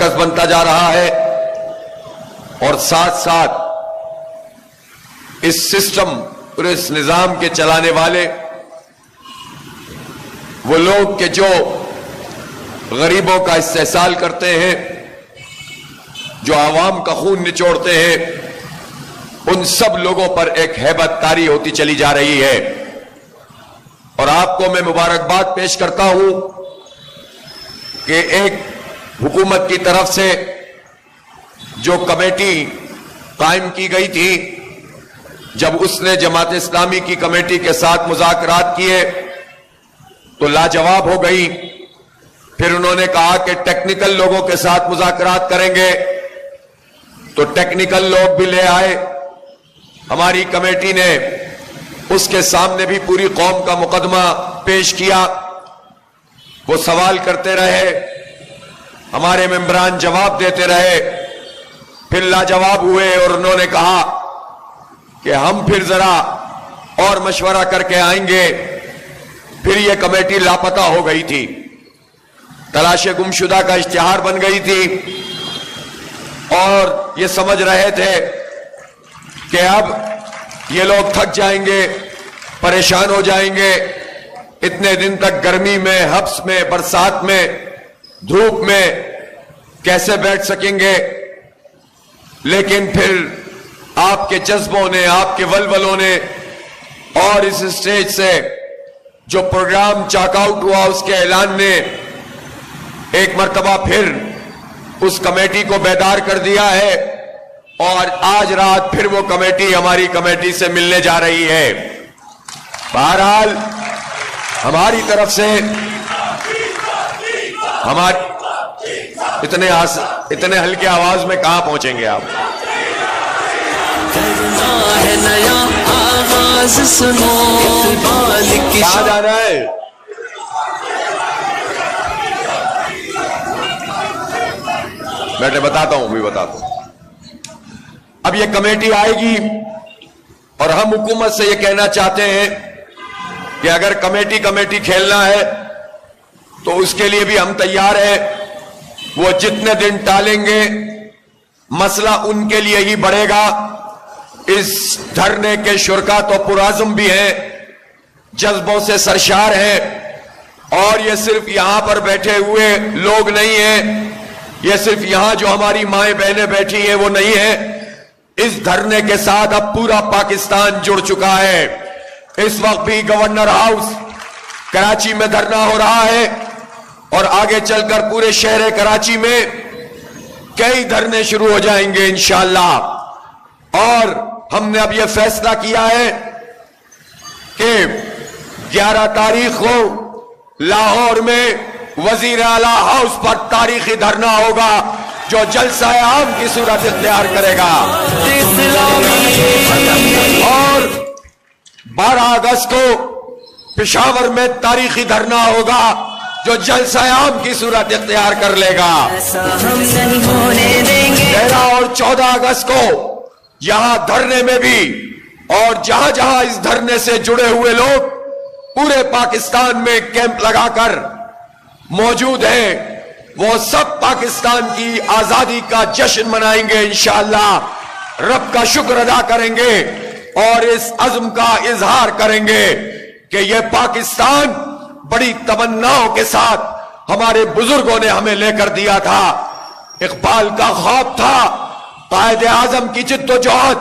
مرکز بنتا جا رہا ہے، اور ساتھ ساتھ اس سسٹم اور اس نظام کے چلانے والے وہ لوگ کہ جو غریبوں کا استحصال کرتے ہیں، جو عوام کا خون نچوڑتے ہیں، ان سب لوگوں پر ایک ہیبت طاری ہوتی چلی جا رہی ہے۔ اور آپ کو میں مبارکباد پیش کرتا ہوں کہ ایک حکومت کی طرف سے جو کمیٹی قائم کی گئی تھی، جب اس نے جماعت اسلامی کی کمیٹی کے ساتھ مذاکرات کیے تو لاجواب ہو گئی۔ پھر انہوں نے کہا کہ ٹیکنیکل لوگوں کے ساتھ مذاکرات کریں گے، تو ٹیکنیکل لوگ بھی لے آئے۔ ہماری کمیٹی نے اس کے سامنے بھی پوری قوم کا مقدمہ پیش کیا، وہ سوال کرتے رہے، ہمارے ممبران جواب دیتے رہے، پھر لاجواب ہوئے اور انہوں نے کہا کہ ہم پھر ذرا اور مشورہ کر کے آئیں گے۔ پھر یہ کمیٹی لاپتہ ہو گئی تھی، تلاش گمشدہ کا اشتہار بن گئی تھی، اور یہ سمجھ رہے تھے کہ اب یہ لوگ تھک جائیں گے، پریشان ہو جائیں گے، اتنے دن تک گرمی میں، حبس میں، برسات میں، دھوپ میں کیسے بیٹھ سکیں گے۔ لیکن پھر آپ کے جذبوں نے، آپ کے ولولوں نے، اور اس اسٹیج سے جو پروگرام چاک آؤٹ ہوا اس کے اعلان نے ایک مرتبہ پھر اس کمیٹی کو بیدار کر دیا ہے، اور آج رات پھر وہ کمیٹی ہماری کمیٹی سے ملنے جا رہی ہے۔ بہرحال ہماری طرف سے اتنے ہلکے آواز میں کہاں پہنچیں گے آپ؟ کہاں جانا ہے؟ بیٹے بتاتا ہوں، بھی بتاتا ہوں۔ اب یہ کمیٹی آئے گی اور ہم حکومت سے یہ کہنا چاہتے ہیں کہ اگر کمیٹی کھیلنا ہے تو اس کے لیے بھی ہم تیار ہیں۔ وہ جتنے دن ٹالیں گے مسئلہ ان کے لیے ہی بڑھے گا۔ اس دھرنے کے شرکا تو پرعزم بھی ہیں، جذبوں سے سرشار ہیں، اور یہ صرف یہاں پر بیٹھے ہوئے لوگ نہیں ہیں، یہ صرف یہاں جو ہماری مائیں بہنیں بیٹھی ہیں وہ نہیں ہیں۔ اس دھرنے کے ساتھ اب پورا پاکستان جڑ چکا ہے۔ اس وقت بھی گورنر ہاؤس کراچی میں دھرنا ہو رہا ہے، اور آگے چل کر پورے شہر کراچی میں کئی دھرنے شروع ہو جائیں گے انشاءاللہ۔ اور ہم نے اب یہ فیصلہ کیا ہے کہ 11 تاریخ کو لاہور میں وزیر اعلیٰ ہاؤس پر تاریخی دھرنا ہوگا جو جلسہ عام کی صورت اختیار کرے گا، اور 12 اگست کو پشاور میں تاریخی دھرنا ہوگا جو جلسہ عام کی صورت اختیار کر لے گا۔ 13 اور 14 اگست کو یہاں دھرنے میں بھی، اور جہاں جہاں اس دھرنے سے جڑے ہوئے لوگ پورے پاکستان میں کیمپ لگا کر موجود ہیں، وہ سب پاکستان کی آزادی کا جشن منائیں گے انشاءاللہ، رب کا شکر ادا کریں گے، اور اس عزم کا اظہار کریں گے کہ یہ پاکستان بڑی تمناؤں کے ساتھ ہمارے بزرگوں نے ہمیں لے کر دیا تھا۔ اقبال کا خواب تھا، قائد اعظم کی جد و جہد،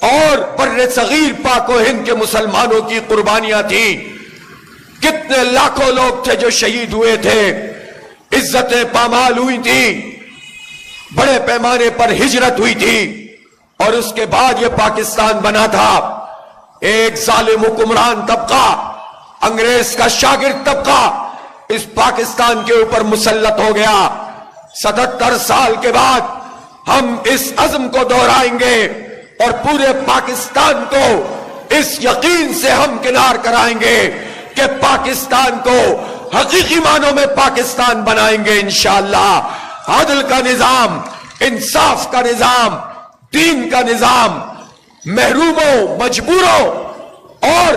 اور بر صغیر پاک و ہند کے مسلمانوں کی قربانیاں تھیں۔ کتنے لاکھوں لوگ تھے جو شہید ہوئے تھے، عزتیں پامال ہوئی تھیں، بڑے پیمانے پر ہجرت ہوئی تھی، اور اس کے بعد یہ پاکستان بنا تھا۔ ایک ظالم حکمران طبقہ، انگریز کا شاگرد طبقہ اس پاکستان کے اوپر مسلط ہو گیا۔ 77 سال کے بعد ہم اس عزم کو دہرائیں گے، اور پورے پاکستان کو اس یقین سے ہم کنار کرائیں گے کہ پاکستان کو حقیقی معنوں میں پاکستان بنائیں گے انشاءاللہ۔ عدل کا نظام، انصاف کا نظام، دین کا نظام، محروموں، مجبوروں اور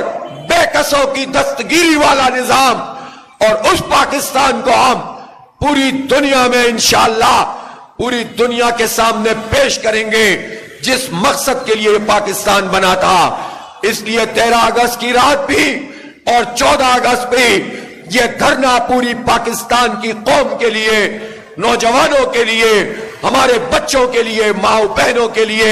بے کسوں کی دستگیری والا نظام، اور اس پاکستان کو ہم پوری دنیا میں انشاءاللہ پوری دنیا کے سامنے پیش کریں گے جس مقصد کے لیے پاکستان بنا تھا. اس لیے 13 اگست کی رات بھی اور 14 اگست بھی یہ دھرنا پوری پاکستان کی قوم کے لیے، نوجوانوں کے لیے، ہمارے بچوں کے لیے، ماں بہنوں کے لیے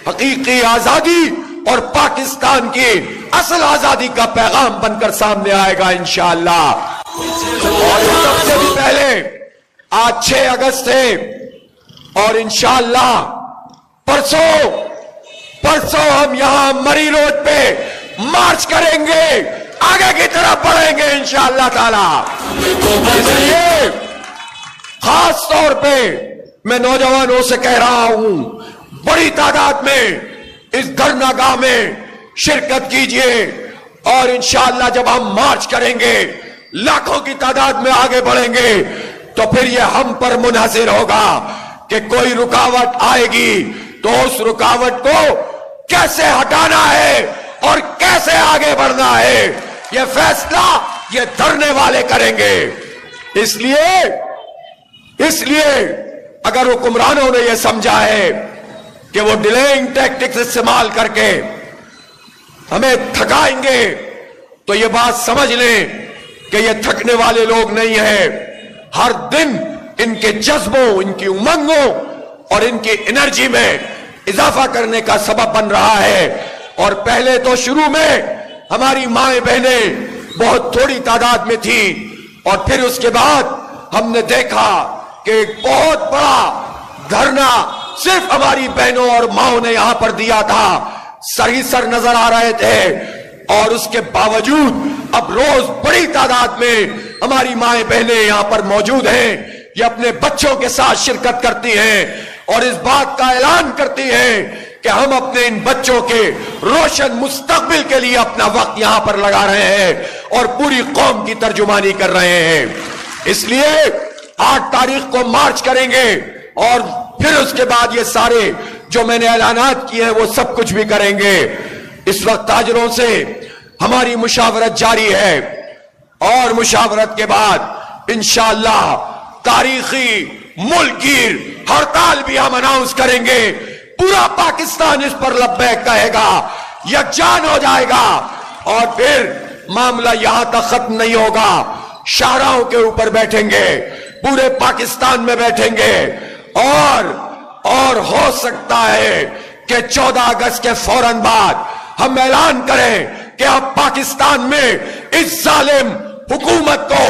حقیقی آزادی اور پاکستان کی اصل آزادی کا پیغام بن کر سامنے آئے گا انشاءاللہ. اور سب سے بھی پہلے آج 6 اگست ہے اور انشاءاللہ پرسوں ہم یہاں مری روڈ پہ مارچ کریں گے، آگے کی طرف بڑھیں گے انشاءاللہ تعالی. اس لیے خاص طور پہ میں نوجوانوں سے کہہ رہا ہوں، بڑی تعداد میں اس دھرنا گاہ میں شرکت کیجئے اور انشاءاللہ جب ہم مارچ کریں گے، لاکھوں کی تعداد میں آگے بڑھیں گے، تو پھر یہ ہم پر منحصر ہوگا کہ کوئی رکاوٹ آئے گی تو اس رکاوٹ کو کیسے ہٹانا ہے اور کیسے آگے بڑھنا ہے، یہ فیصلہ یہ دھرنے والے کریں گے. اس لیے اگر حکمرانوں نے یہ سمجھا ہے کہ وہ ڈیلینگ ٹیکٹکس استعمال کر کے ہمیں تھکائیں گے، تو یہ بات سمجھ لیں کہ یہ تھکنے والے لوگ نہیں ہیں. ہر دن ان کے جذبوں، ان کی امنگوں اور ان کی انرجی میں اضافہ کرنے کا سبب بن رہا ہے. اور پہلے تو شروع میں ہماری مائیں بہنیں بہت تھوڑی تعداد میں تھی، اور پھر اس کے بعد ہم نے دیکھا کہ ایک بہت بڑا دھرنا صرف ہماری بہنوں اور ماؤں نے یہاں پر دیا تھا. سر ہی سر نظر آ رہے تھے، اور اس کے باوجود اب روز بڑی تعداد میں ہماری مائیں بہنیں یہاں پر موجود ہیں. یہ اپنے بچوں کے ساتھ شرکت کرتی ہیں اور اس بات کا اعلان کرتی ہیں کہ ہم اپنے ان بچوں کے روشن مستقبل کے لیے اپنا وقت یہاں پر لگا رہے ہیں اور پوری قوم کی ترجمانی کر رہے ہیں. اس لیے 8 تاریخ کو مارچ کریں گے اور پھر اس کے بعد یہ سارے جو میں نے اعلانات کیے ہیں وہ سب کچھ بھی کریں گے. اس وقت تاجروں سے ہماری مشاورت جاری ہے اور مشاورت کے بعد انشاءاللہ تاریخی ملک گیر ہڑتال بھی ہم اناؤنس کریں گے. پورا پاکستان اس پر لبیک کہے گا، یکجان ہو جائے گا، اور پھر معاملہ یہاں تک ختم نہیں ہوگا. شاہراہوں کے اوپر بیٹھیں گے، پورے پاکستان میں بیٹھیں گے، اور ہو سکتا ہے کہ 14 اگست کے فوراً بعد ہم اعلان کریں کہ اب پاکستان میں اس ظالم حکومت کو،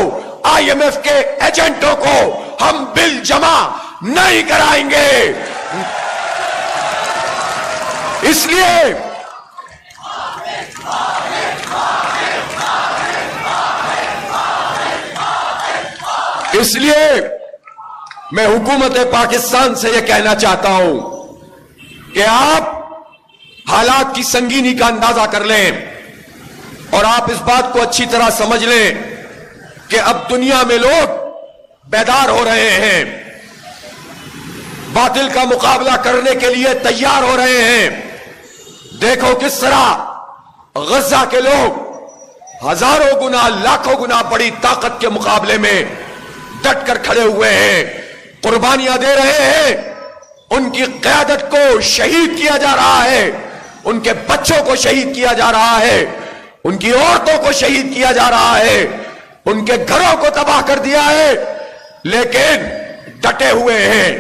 IMF کے ایجنٹوں کو ہم بل جمع نہیں کرائیں گے. اس لیے میں حکومت پاکستان سے یہ کہنا چاہتا ہوں کہ آپ حالات کی سنگینی کا اندازہ کر لیں اور آپ اس بات کو اچھی طرح سمجھ لیں کہ اب دنیا میں لوگ بیدار ہو رہے ہیں، باطل کا مقابلہ کرنے کے لیے تیار ہو رہے ہیں. دیکھو کس طرح غزہ کے لوگ ہزاروں گنا، لاکھوں گنا بڑی طاقت کے مقابلے میں ڈٹ کر کھڑے ہوئے ہیں، قربانیاں دے رہے ہیں. ان کی قیادت کو شہید کیا جا رہا ہے، ان کے بچوں کو شہید کیا جا رہا ہے، ان کی عورتوں کو شہید کیا جا رہا ہے، ان کے گھروں کو تباہ کر دیا ہے، لیکن ڈٹے ہوئے ہیں،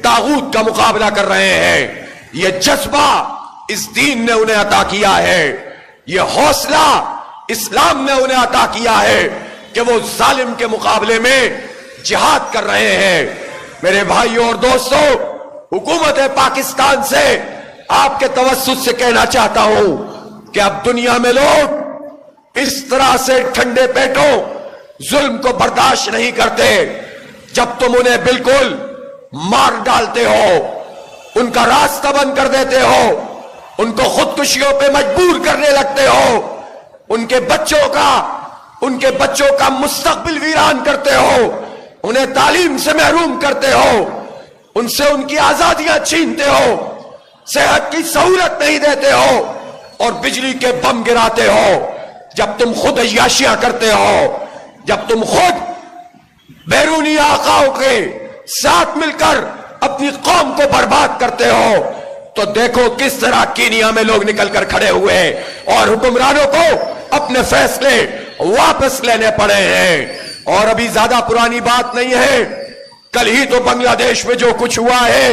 طاغوت کا مقابلہ کر رہے ہیں. یہ جذبہ اس دین نے انہیں عطا کیا ہے، یہ حوصلہ اسلام نے انہیں عطا کیا ہے کہ وہ ظالم کے مقابلے میں جہاد کر رہے ہیں. میرے بھائیوں اور دوستوں، حکومت پاکستان سے آپ کے توسط سے کہنا چاہتا ہوں کہ اب دنیا میں لوگ اس طرح سے ٹھنڈے پیٹوں ظلم کو برداشت نہیں کرتے. جب تم انہیں بالکل مار ڈالتے ہو، ان کا راستہ بند کر دیتے ہو، ان کو خودکشیوں پہ مجبور کرنے لگتے ہو، ان کے بچوں کا مستقبل ویران کرتے ہو، انہیں تعلیم سے محروم کرتے ہو، ان سے ان کی آزادیاں چھینتے ہو، صحت کی سہولت نہیں دیتے ہو اور بجلی کے بم گراتے ہو، جب تم خود عیاشیاں کرتے ہو، جب تم خود بیرونی آقاؤں کے ساتھ مل کر اپنی تو دیکھو کس طرح کینیا میں لوگ نکل کر کھڑے ہوئے اور حکمرانوں کو اپنے فیصلے واپس لینے پڑے ہیں. اور ابھی زیادہ پرانی بات نہیں ہے, کل ہی تو بنگلہ دیش میں جو کچھ ہوا ہے,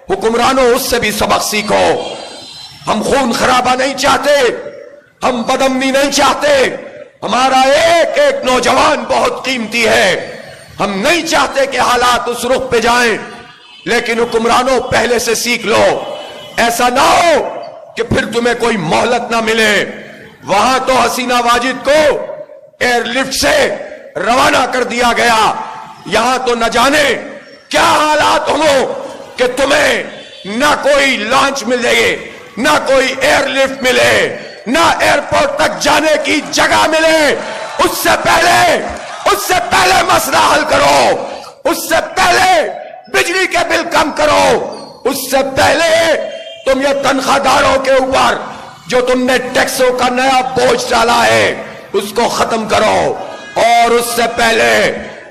حکمرانوں اس سے بھی سبق سیکھو. ہم خون خرابہ نہیں چاہتے, ہم بدامنی نہیں چاہتے, ہمارا ایک ایک نوجوان بہت قیمتی ہے. ہم نہیں چاہتے کہ حالات اس رخ پہ جائیں, لیکن حکمرانوں پہلے سے سیکھ لو. ایسا نہ ہو کہ پھر تمہیں کوئی مہلت نہ ملے. وہاں تو حسینہ واجد کو ایئر لفٹ سے روانہ کر دیا گیا, یہاں تو نہ جانے کیا حالات ہوں کہ تمہیں نہ کوئی لانچ ملے, نہ کوئی ایئر لفٹ ملے, نہ ایئرپورٹ تک جانے کی جگہ ملے. اس سے پہلے مسئلہ حل کرو, اس سے پہلے بجلی کے بل کم کرو, اس سے پہلے تم یہ تنخواہ داروں کے اوپر جو تم نے ٹیکسوں کا نیا بوجھ ڈالا ہے اس کو ختم کرو. اور اس سے پہلے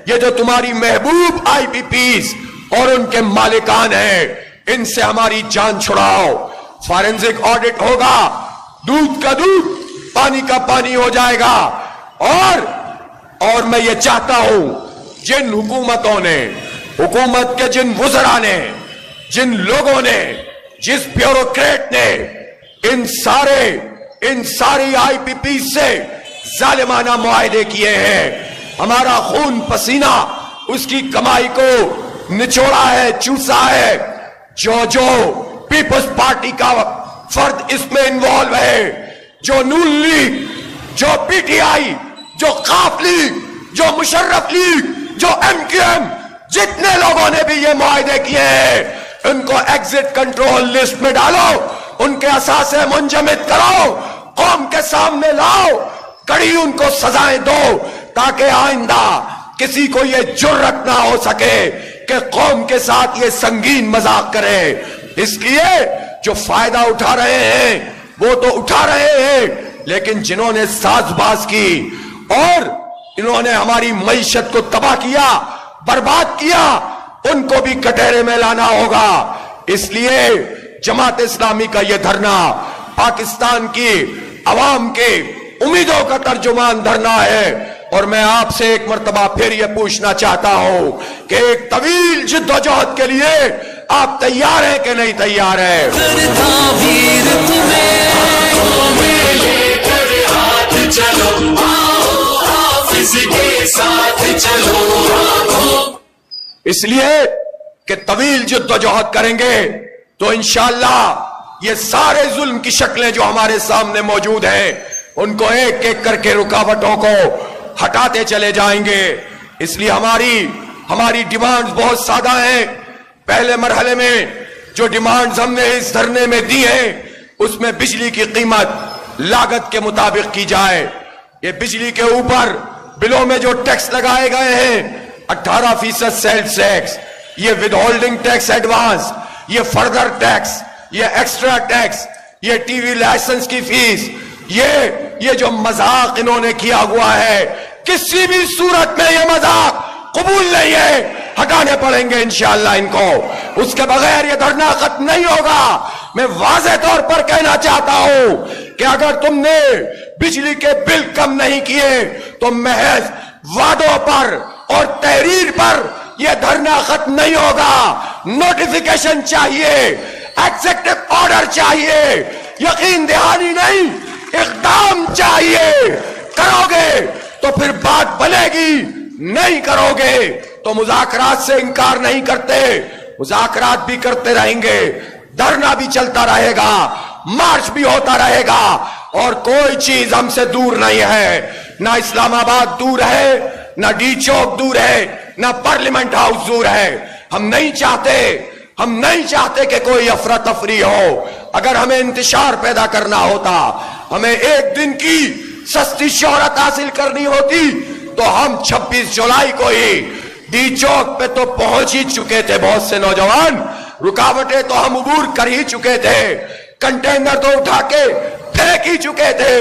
یہ جو تمہاری محبوب آئی پی پیز اور ان کے مالکان ہیں, ان سے ہماری جان چھڑاؤ. فارنزک آڈٹ ہوگا, دودھ کا دودھ پانی کا پانی ہو جائے گا. اور میں یہ چاہتا ہوں جن حکومتوں نے, حکومت کے جن وزراء نے, جن لوگوں نے, جس بیوروکریٹ نے ان ساری آئی پی پی سے ظالمانہ معاہدے کیے ہیں, ہمارا خون پسینہ اس کی کمائی کو نچوڑا ہے, چوسا ہے, جو پیپلز پارٹی کا فرد اس میں انوالو ہے, جو نون لیگ, جو پی ٹی آئی, جو قاف لیگ, جو مشرف لیگ, جو ایم کیو ایم, جتنے لوگوں نے بھی یہ معاہدے کیے ہیں ان کو ایگزٹ کنٹرول لسٹ میں ڈالو, ان کے اثاثے منجمد کرو, قوم کے سامنے لاؤ, کڑی ان کو سزائیں دو, تاکہ آئندہ کسی کو یہ جرأت نہ ہو سکے کہ قوم کے ساتھ یہ سنگین مذاق کرے. اس لیے جو فائدہ اٹھا رہے ہیں وہ تو اٹھا رہے ہیں, لیکن جنہوں نے ساز باز کی اور انہوں نے ہماری معیشت کو تباہ کیا, برباد کیا, ان کو بھی کٹہرے میں لانا ہوگا. اس لیے جماعت اسلامی کا یہ دھرنا پاکستان کی عوام کے امیدوں کا ترجمان دھرنا ہے. اور میں آپ سے ایک مرتبہ پھر یہ پوچھنا چاہتا ہوں کہ ایک طویل جد و جہد کے لیے آپ تیار ہیں کہ نہیں تیار ہیں؟ اس لیے کہ طویل جد و جہد کریں گے تو انشاءاللہ یہ سارے ظلم کی شکلیں جو ہمارے سامنے موجود ہیں ان کو ایک ایک کر کے رکاوٹوں کو ہٹاتے چلے جائیں گے. اس لیے ہماری ڈیمانڈز بہت سادہ ہیں. پہلے مرحلے میں جو ڈیمانڈز ہم نے اس دھرنے میں دی ہیں اس میں بجلی کی قیمت لاگت کے مطابق کی جائے. یہ بجلی کے اوپر بلوں میں جو ٹیکس لگائے گئے ہیں 18% سیلز ٹیکس, یہ ود ہولڈنگ ٹیکس ایڈوانس, یہ فردر ٹیکس, یہ ایکسٹرا ٹیکس, یہ ٹی وی لائسنس کی فیس, یہ جو مذاق انہوں نے کیا ہوا ہے کسی بھی صورت میں یہ مذاق قبول نہیں ہے, ہٹانے پڑیں گے انشاءاللہ ان کو. اس کے بغیر یہ دھرنا ختم نہیں ہوگا. میں واضح طور پر کہنا چاہتا ہوں کہ اگر تم نے بجلی کے بل کم نہیں کیے تو محض وعدوں پر اور تحریر پر یہ دھرنا ختم نہیں ہوگا. نوٹیفیکیشن چاہیے, ایگزیکٹو آرڈر چاہیے, یقین دہانی نہیں, اقدام چاہیے. کرو گے تو پھر بات بنے گی, نہیں کرو گے تو مذاکرات سے انکار نہیں کرتے, مذاکرات بھی کرتے رہیں گے, دھرنا بھی چلتا رہے گا, مارچ بھی ہوتا رہے گا, اور کوئی چیز ہم سے دور نہیں ہے. نہ اسلام آباد دور ہے, نہ ڈی چوک دور ہے, نہ پارلیمنٹ ہاؤس دور ہے. ہم نہیں چاہتے کہ کوئی افراتفری ہو. اگر ہمیں انتشار پیدا کرنا ہوتا, ہمیں ایک دن کی سستی شہرت حاصل کرنی ہوتی تو ہم 26 جولائی کو ہی ڈی چوک پہ تو پہنچ ہی چکے تھے. بہت سے نوجوان, رکاوٹیں تو ہم عبور کر ہی چکے تھے, کنٹینر تو اٹھا کے پھینک ہی چکے تھے,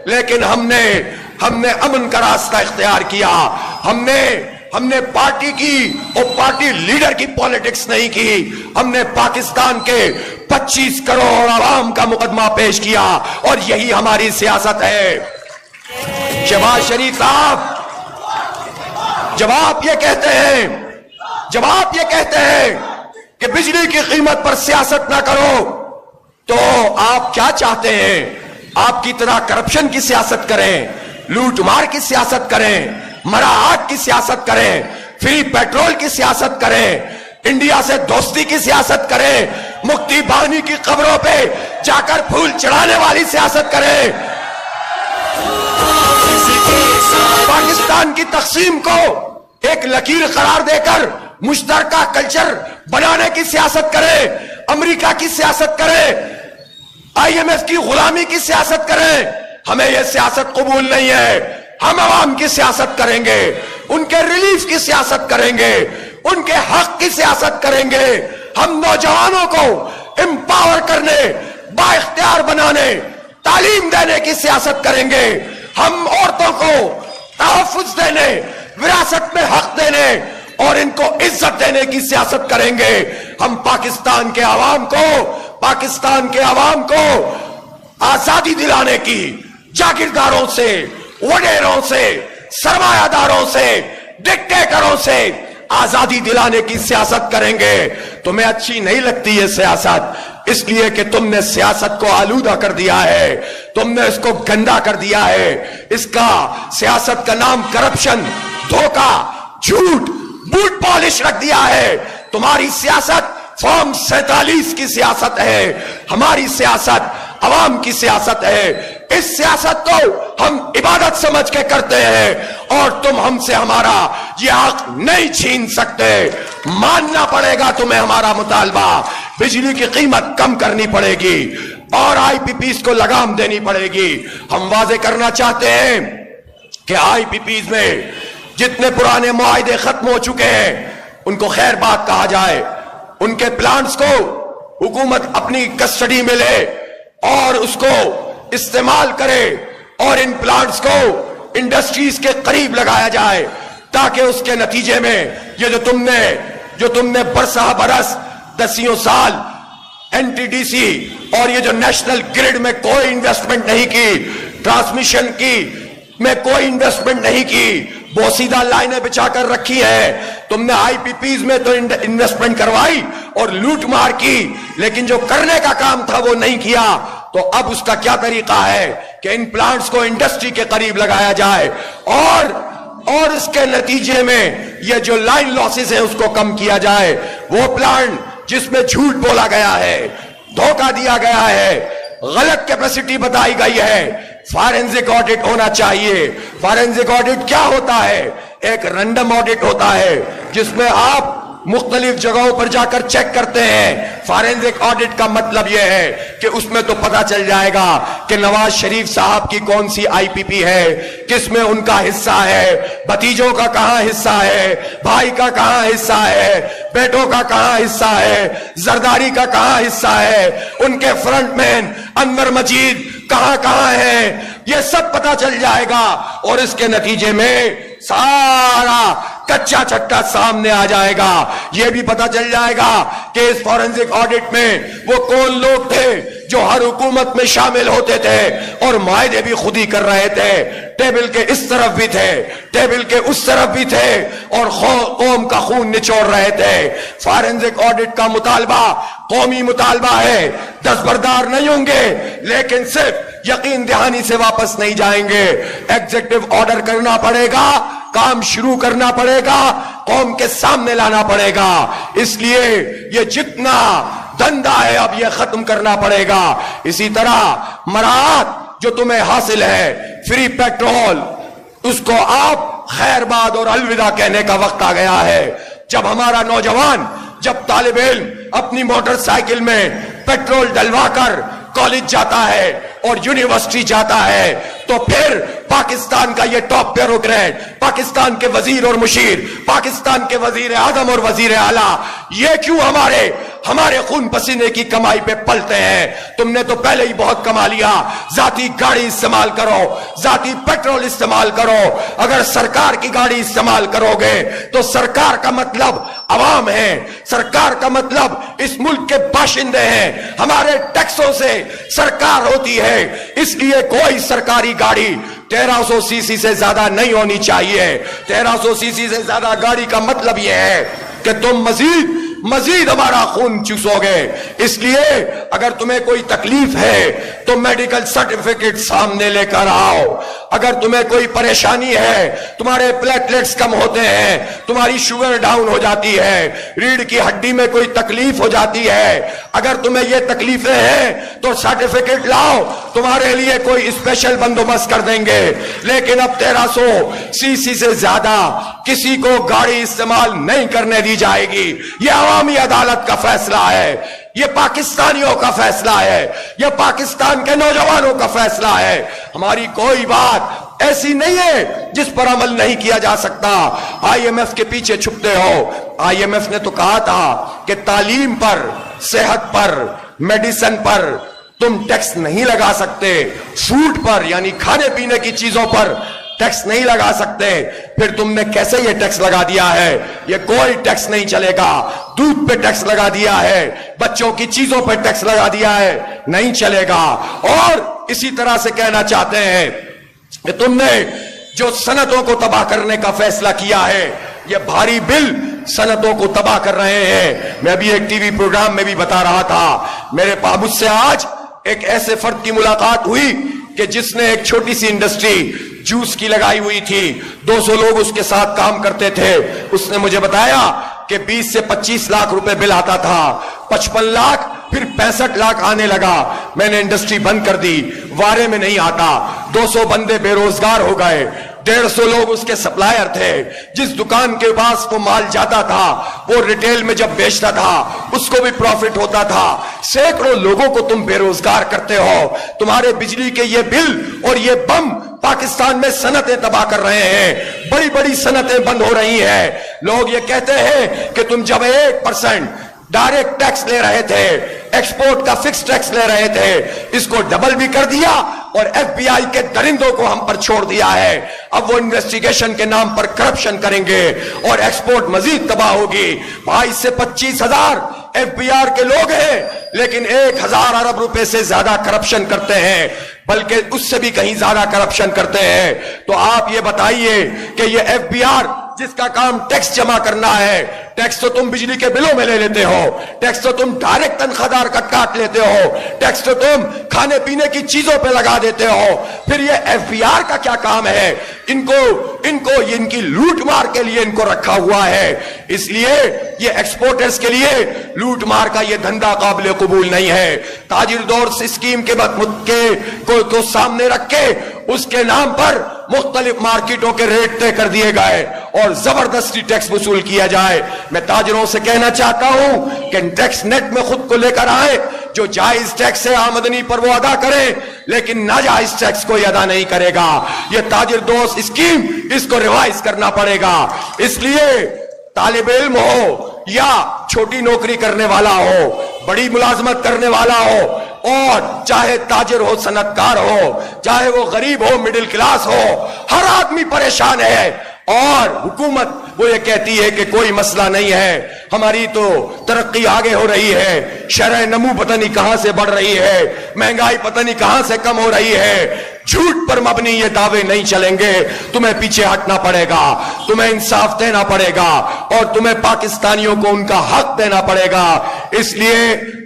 لیکن ہم نے امن کا راستہ اختیار کیا. ہم نے پارٹی کی اور پارٹی لیڈر کی پالیٹکس نہیں کی. ہم نے پاکستان کے 25 کروڑ عوام کا مقدمہ پیش کیا اور یہی ہماری سیاست ہے. شہباز شریف صاحب جب آپ یہ کہتے ہیں کہ بجلی کی قیمت پر سیاست نہ کرو تو آپ کیا چاہتے ہیں؟ آپ کی طرح کرپشن کی سیاست کریں, لوٹ مار کی سیاست کریں, مراعات کی سیاست کریں, فری پیٹرول کی سیاست کریں, انڈیا سے دوستی کی سیاست کریں, مفتی بانی کی قبروں پہ جا کر پھول چڑھانے والی سیاست کریں, پاکستان کی تقسیم کو ایک لکیر قرار دے کر مشترکہ کلچر بنانے کی سیاست کریں, امریکہ کی سیاست کریں, آئی ایم ایف کی غلامی کی سیاست کریں. ہمیں یہ سیاست قبول نہیں ہے. ہم عوام کی سیاست کریں گے, ان کے ریلیف کی سیاست کریں گے, ان کے حق کی سیاست کریں گے. ہم نوجوانوں کو امپاور کرنے, با اختیار بنانے, تعلیم دینے کی سیاست کریں گے. ہم عورتوں کو تحفظ دینے, وراثت میں حق دینے اور ان کو عزت دینے کی سیاست کریں گے. ہم پاکستان کے عوام کو آزادی دلانے کی, جاگیرداروں سے, وڈیروں سے, سرمایہ داروں سے, ڈکٹیٹروں سے آزادی دلانے کی سیاست کریں گے. تمہیں اچھی نہیں لگتی یہ سیاست اس لیے کہ تم نے سیاست کو آلودہ کر دیا ہے, تم نے اس کو گندا کر دیا ہے. اس کا سیاست کا نام کرپشن, دھوکہ, جھوٹ, بوٹ پالش رکھ دیا ہے. تمہاری سیاست فارم 47 کی سیاست ہے, ہماری سیاست عوام کی سیاست ہے. اس سیاست کو ہم عبادت سمجھ کے کرتے ہیں اور تم ہم سے ہمارا یہ حق نہیں چھین سکتے. ماننا پڑے گا تمہیں ہمارا مطالبہ. بجلی کی قیمت کم کرنی پڑے گی اور آئی پی پیز کو لگام دینی پڑے گی. ہم واضح کرنا چاہتے ہیں کہ آئی پی پیز میں جتنے پرانے معاہدے ختم ہو چکے ہیں ان کو خیر بات کہا جائے, ان کے پلانٹس کو حکومت اپنی کسٹڈی میں لے اور اس کو استعمال کرے اور ان پلانٹس کو انڈسٹریز کے قریب لگایا جائے تاکہ اس کے نتیجے میں یہ جو تم نے برسہ برس 10 سال این ٹی ڈی سی اور یہ جو نیشنل گریڈ میں کوئی انویسٹمنٹ نہیں کی, ٹرانسمیشن کی میں کوئی انویسٹمنٹ نہیں کی, بوسیدہ لائنیں بچا کر رکھی ہے. تم نے آئی پی پیز میں تو انویسٹمنٹ کروائی اور لوٹ مار کی, لیکن جو کرنے کا کام تھا وہ نہیں کیا. تو اب اس کا کیا طریقہ ہے کہ ان پلانٹس کو انڈسٹری کے قریب لگایا جائے اور اس کے نتیجے میں یہ جو لائن لاسز ہیں اس کو کم کیا جائے. وہ پلانٹ جس میں جھوٹ بولا گیا ہے, دھوکہ دیا گیا ہے, غلط کیپیسٹی بتائی گئی ہے, فارنزک آڈٹ ہونا چاہیے. فارنزک آڈٹ کیا ہوتا ہے؟ ایک رینڈم آڈٹ ہوتا ہے جس میں آپ مختلف جگہوں پر جا کر چیک کرتے ہیں. فارنزک آڈٹ کا مطلب یہ ہے کہ اس میں تو پتا چل جائے گا کہ نواز شریف صاحب کی کون سی آئی پی پی ہے, کس میں ان کا حصہ ہے, بھتیجوں کا کہاں حصہ ہے, بھائی کا کہاں حصہ ہے, بیٹوں کا کہاں حصہ ہے, زرداری کا کہاں حصہ ہے, ان کے فرنٹ مین انور مجید کہاں ہیں, یہ سب پتا چل جائے گا. اور اس کے نتیجے میں سارا کچا چٹا سامنے آ جائے گا. یہ بھی پتا چل جائے گا کہ اس فورنزک آڈٹ میں وہ کون لوگ تھے جو ہر حکومت میں شامل ہوتے تھے اور معاہدے بھی خود ہی کر رہے تھے. ٹیبل کے اس طرف بھی تھے, ٹیبل کے اس طرف بھی تھے اور قوم کا خون نچوڑ رہے تھے. فورنزک آڈٹ کا مطالبہ قومی مطالبہ ہے. دستبردار نہیں ہوں گے لیکن صرف یقین دہانی سے واپس نہیں جائیں گے. ایگزیکٹو آرڈر کرنا پڑے گا, کام شروع کرنا پڑے گا, قوم کے سامنے لانا پڑے گا. اس لیے یہ جتنا دھندا ہے اب یہ ختم کرنا پڑے گا. اسی طرح مراعات جو تمہیں حاصل ہے, فری پیٹرول, اس کو آپ خیر باد اور الوداع کہنے کا وقت آ گیا ہے. جب ہمارا نوجوان, جب طالب علم اپنی موٹر سائیکل میں پیٹرول ڈلوا کر کالج جاتا ہے اور یونیورسٹی جاتا ہے تو پھر پاکستان کا یہ ٹاپ بیوروکریٹ, پاکستان کے وزیر اور مشیر, پاکستان کے وزیر اعظم اور وزیر اعلیٰ, یہ کیوں ہمارے ہمارے خون پسینے کی کمائی پہ پلتے ہیں. تم نے تو پہلے ہی بہت کما لیا. ذاتی گاڑی استعمال کرو, ذاتی پیٹرول استعمال کرو. اگر سرکار کی گاڑی استعمال کرو گے تو سرکار کا مطلب عوام ہے, سرکار کا مطلب اس ملک کے باشندے ہیں. ہمارے ٹیکسوں سے سرکار ہوتی ہے, اس لیے کوئی سرکاری گاڑی 1300 سی سی سے زیادہ نہیں ہونی چاہیے. 1300 سی سی سے زیادہ گاڑی کا مطلب یہ ہے کہ تم مزید ہمارا خون چوسو گے. اس لیے اگر تمہیں کوئی تکلیف ہے تو میڈیکل سرٹیفکیٹ سامنے لے کر آؤ. اگر تمہیں کوئی پریشانی ہے, تمہارے پلیٹلیٹس کم ہوتے ہیں, تمہاری شوگر ڈاؤن ہو جاتی ہے, ریڑھ کی ہڈی میں کوئی تکلیف ہو جاتی ہے, اگر تمہیں یہ تکلیفیں ہیں تو سرٹیفکیٹ لاؤ, تمہارے لیے کوئی اسپیشل بندوبست کر دیں گے. لیکن اب 1300 سی سی سے زیادہ کسی کو گاڑی استعمال نہیں کرنے دی جائے گی. یہ عوامی عدالت کا فیصلہ ہے, یہ پاکستانیوں کا فیصلہ ہے, یہ پاکستان کے نوجوانوں کا فیصلہ ہے. ہماری کوئی بات ایسی نہیں ہے جس پر عمل نہیں کیا جا سکتا. آئی ایم ایف کے پیچھے چھپتے ہو. آئی ایم ایف نے تو کہا تھا کہ تعلیم پر, صحت پر, میڈیسن پر تم ٹیکس نہیں لگا سکتے, فوڈ پر یعنی کھانے پینے کی چیزوں پر ٹیکس نہیں لگا سکتے. پھر تم نے کیسے یہ ٹیکس لگا دیا ہے؟ یہ کوئی ٹیکس نہیں چلے گا. دودھ پہ ٹیکس لگا دیا ہے, بچوں کی چیزوں پہ ٹیکس لگا دیا ہے, نہیں چلے گا. اور اسی طرح سے کہنا چاہتے ہیں کہ تم نے جو صنعتوں کو تباہ کرنے کا فیصلہ کیا ہے, یہ بھاری بل صنعتوں کو تباہ کر رہے ہیں. میں ابھی ایک ٹی وی پروگرام میں بھی بتا رہا تھا, مجھ سے آج ایک ایسے فرد کی ملاقات ہوئی کہ جس نے ایک چھوٹی سی انڈسٹری جوس کی لگائی ہوئی تھی. 200 لوگ اس کے ساتھ کام کرتے تھے. اس نے مجھے بتایا کہ 20 سے 25 لاکھ روپے بل آتا تھا, 55 لاکھ پھر 65 لاکھ آنے لگا. میں نے انڈسٹری بند کر دی, وارے میں نہیں آتا. 200 بندے بے روزگار ہو گئے. 150 لوگ اس کے سپلائر تھے. جس دکان کے پاس وہ مال جاتا تھا وہ ریٹیل میں جب بیچتا تھا اس کو بھی پروفٹ ہوتا تھا. سینکڑوں لوگوں کو تم بے روزگار کرتے ہو. تمہارے بجلی کے یہ بل اور یہ بم پاکستان میں صنعتیں تباہ کر رہے ہیں. بڑی بڑی صنعتیں بند ہو رہی ہیں. لوگ یہ کہتے ہیں کہ تم جب 1% ڈائریکٹ ٹیکس لے رہے تھے, ایکسپورٹ کا فکس ٹیکس لے رہے تھے, اس کو ڈبل بھی کر دیا اور ایف بی آئی کے درندوں کو ہم پر چھوڑ دیا ہے. اب وہ انویسٹیگیشن کے نام پر کرپشن کریں گے اور ایکسپورٹ مزید تباہ ہوگی. 22 سے 25,000 ایف بی آر کے لوگ ہیں لیکن 1,000 ارب روپے سے زیادہ کرپشن کرتے ہیں, بلکہ اس سے بھی کہیں زیادہ کرپشن کرتے ہیں. تو آپ یہ بتائیے کہ یہ ایف بی آر جس کا کام ٹیکس جمع کرنا ہے, ٹیکس تو تم بجلی کے بلوں میں لے لیتے ہو, ٹیکس تو تم ڈائریکٹ تنخواہدار کا کاٹ لیتے ہو, ٹیکس تو تم کھانے پینے کی چیزوں پہ لگا دیتے ہو. پھر یہ ایف بی آر کا کیا کام ہے؟ ان کی لوٹ مار کے لیے ان کو رکھا ہوا ہے. اس لیے یہ ایکسپورٹرز کے لیے لوٹ مار کا یہ دھندا قابل قبول نہیں ہے. تاجر دوست اسکیم کو سامنے رکھ کے اس کے نام پر مختلف مارکیٹوں کے ریٹ طے کر دیے گئے اور زبردستی ٹیکس وصول کیا جائے. میں تاجروں سے کہنا چاہتا ہوں کہ ٹیکس نیٹ میں خود کو لے کر آئے. جو جائز ٹیکس ہے آمدنی پر وہ ادا کریں, لیکن ناجائز ٹیکس کوئی ادا نہیں کرے گا. یہ تاجر دوست اسکیم, اس کو ریوائز کرنا پڑے گا. اس لیے طالب علم ہو یا چھوٹی نوکری کرنے والا ہو, بڑی ملازمت کرنے والا ہو, اور چاہے تاجر ہو, صنعت کار ہو, چاہے وہ غریب ہو, مڈل کلاس ہو, ہر آدمی پریشان ہے. اور حکومت وہ یہ کہتی ہے کہ کوئی مسئلہ نہیں ہے, ہماری تو ترقی آگے ہو رہی ہے, شرح نمو پتہ نہیں کہاں سے بڑھ رہی ہے, مہنگائی پتہ نہیں کہاں سے کم ہو رہی ہے. جھوٹ پر مبنی یہ دعوے نہیں چلیں گے. تمہیں پیچھے ہٹنا پڑے گا, تمہیں انصاف دینا پڑے گا, اور تمہیں پاکستانیوں کو ان کا حق دینا پڑے گا. اس لیے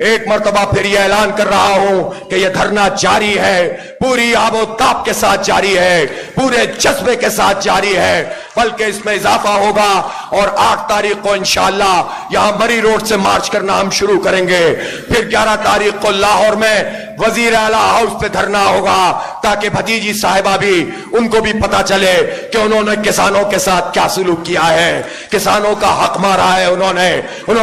ایک مرتبہ پھر یہ اعلان کر رہا ہوں کہ یہ دھرنا جاری ہے, پوری آب و تاب کے ساتھ جاری ہے, پورے جذبے کے ساتھ جاری ہے, بلکہ اس میں اضافہ ہوگا. اور 8 تاریخ کو انشاءاللہ یہاں مری روڈ سے مارچ کرنا ہم شروع کریں گے. پھر 11 تاریخ کو لاہور میں وزیر اعلیٰ ہاؤس پہ دھرنا ہوگا, تاکہ بھتیجی صاحبہ بھی, ان کو بھی پتا چلے کہ انہوں نے کسانوں کے ساتھ کیا سلوک کیا ہے, کسانوں کا حق مارا ہے, انہوں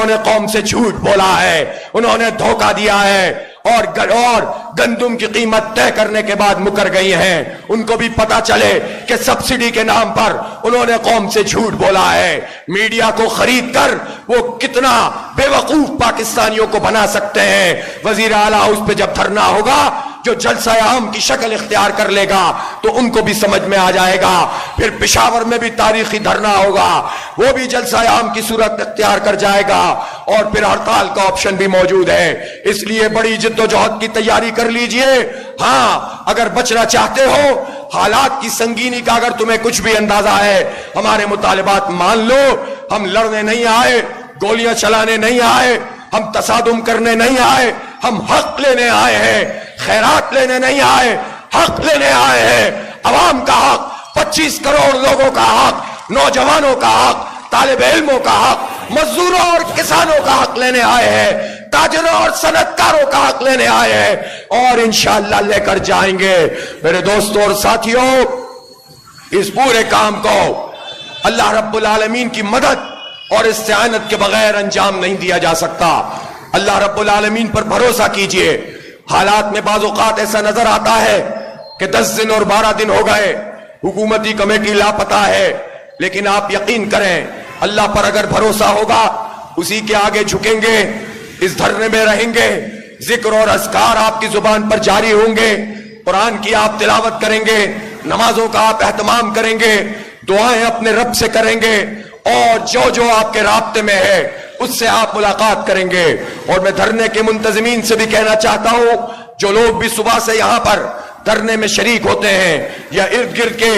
نے قوم سے جھوٹ بولا ہے, انہوں نے دھوکہ دیا ہے. اور گندم کی قیمت طے کرنے کے بعد مکر گئی ہیں، ان کو بھی پتا چلے کہ سبسڈی کے نام پر انہوں نے قوم سے جھوٹ بولا ہے۔ میڈیا کو خرید کر وہ کتنا بے وقوف پاکستانیوں کو بنا سکتے ہیں۔ وزیر اعلیٰ ہاؤس پہ جب دھرنا ہوگا، جو جلسہ عام کی شکل اختیار کر لے گا تو ان کو بھی سمجھ میں آ جائے گا۔ پھر پشاور میں بھی تاریخی دھرنا ہوگا، وہ بھی جلسہ عام کی صورت اختیار کر جائے گا، اور پھر ہڑتال کا آپشن بھی موجود ہے۔ اس لیے بڑی جد و جہد کی تیاری کر لیجئے۔ ہاں، اگر بچنا چاہتے ہو، حالات کی سنگینی کا اگر تمہیں کچھ بھی اندازہ ہے، ہمارے مطالبات مان لو۔ ہم لڑنے نہیں آئے، گولیاں چلانے نہیں آئے، ہم تصادم کرنے نہیں آئے، ہم حق لینے آئے ہیں، خیرات لینے نہیں آئے، حق لینے آئے ہیں۔ عوام کا حق، 25 کروڑ لوگوں کا حق، نوجوانوں کا حق، طالب علموں کا حق، مزدوروں اور کسانوں کا حق لینے آئے ہیں، تاجروں اور صنعتکاروں کا حق لینے آئے ہیں، اور انشاءاللہ لے کر جائیں گے۔ میرے دوستوں اور ساتھیوں، اس پورے کام کو اللہ رب العالمین کی مدد اور استعانت کے بغیر انجام نہیں دیا جا سکتا۔ اللہ رب العالمین پر بھروسہ کیجئے۔ حالات میں بعض اوقات ایسا نظر آتا ہے کہ 10 دن اور 12 دن ہو گئے، حکومتی کمیٹی لاپتہ ہے، لیکن آپ یقین کریں، اللہ پر اگر بھروسہ ہوگا، اسی کے آگے جھکیں گے، اس دھرنے میں رہیں گے، ذکر اور اذکار آپ کی زبان پر جاری ہوں گے، قرآن کی آپ تلاوت کریں گے، نمازوں کا آپ اہتمام کریں گے، دعائیں اپنے رب سے کریں گے، اور جو آپ کے رابطے میں ہے اس سے آپ ملاقات کریں گے۔ اور میں دھرنے کے منتظمین سے بھی کہنا چاہتا ہوں، جو لوگ بھی صبح سے یہاں پر دھرنے میں شریک ہوتے ہیں یا ارد گرد کے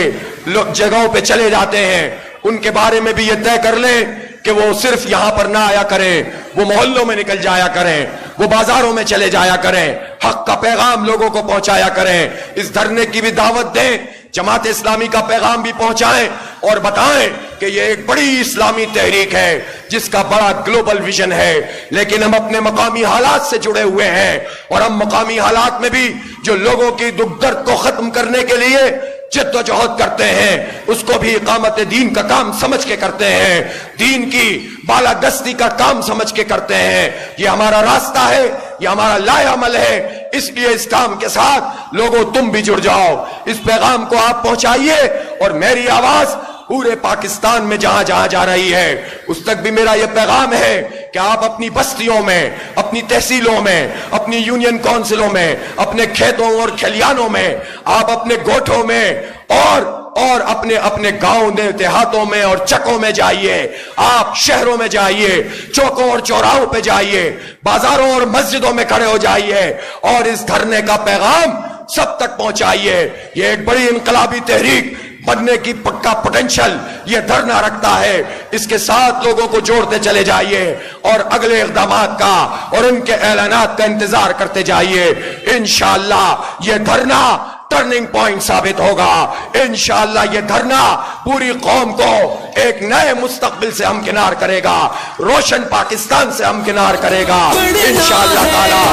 جگہوں پہ چلے جاتے ہیں، ان کے بارے میں بھی یہ طے کر لیں کہ وہ صرف یہاں پر نہ آیا کریں، وہ محلوں میں نکل جایا کریں، وہ بازاروں میں چلے جایا کریں، حق کا پیغام لوگوں کو پہنچایا کریں۔ اس دھرنے کی بھی دعوت دیں، جماعت اسلامی کا پیغام بھی پہنچائیں، اور بتائیں کہ یہ ایک بڑی اسلامی تحریک ہے جس کا بڑا گلوبل ویژن ہے، لیکن ہم اپنے مقامی حالات سے جڑے ہوئے ہیں، اور ہم مقامی حالات میں بھی جو لوگوں کی دکھ درد کو ختم کرنے کے لیے جد و جہد کرتے ہیں، اس کو بھی اقامت دین کا کام سمجھ کے کرتے ہیں، دین کی بالادستی کا کام سمجھ کے کرتے ہیں۔ یہ ہمارا راستہ ہے، یہ ہمارا لائحہ عمل ہے۔ اس لیے اس کام کے ساتھ لوگوں تم بھی جڑ جاؤ، اس پیغام کو آپ پہنچائیے، اور میری آواز پورے پاکستان میں جہاں جہاں جا رہی ہے اس تک بھی میرا یہ پیغام ہے کہ آپ اپنی بستیوں میں، اپنی تحصیلوں میں، اپنی یونین کونسلوں میں، اپنے کھیتوں اور کھلیانوں میں، آپ اپنے گوٹھوں میں اور اپنے گاؤں دیہاتوں میں اور چکوں میں جائیے، آپ شہروں میں جائیے، چوکوں اور چوراہوں پہ جائیے، بازاروں اور مسجدوں میں کھڑے ہو جائیے، اور اس دھرنے کا پیغام سب تک پہنچائیے۔ یہ ایک بڑی انقلابی تحریک بننے کی پکا پوٹینشل یہ دھرنا رکھتا ہے، اس کے ساتھ لوگوں کو جوڑتے چلے جائیے، اور اگلے اقدامات کا اور ان کے اعلانات کا انتظار کرتے جائیے۔ انشاءاللہ یہ دھرنا ٹرننگ پوائنٹ ثابت ہوگا، انشاءاللہ یہ دھرنا پوری قوم کو ایک نئے مستقبل سے ہمکنار کرے گا، روشن پاکستان سے ہمکنار کرے گا انشاءاللہ تعالی۔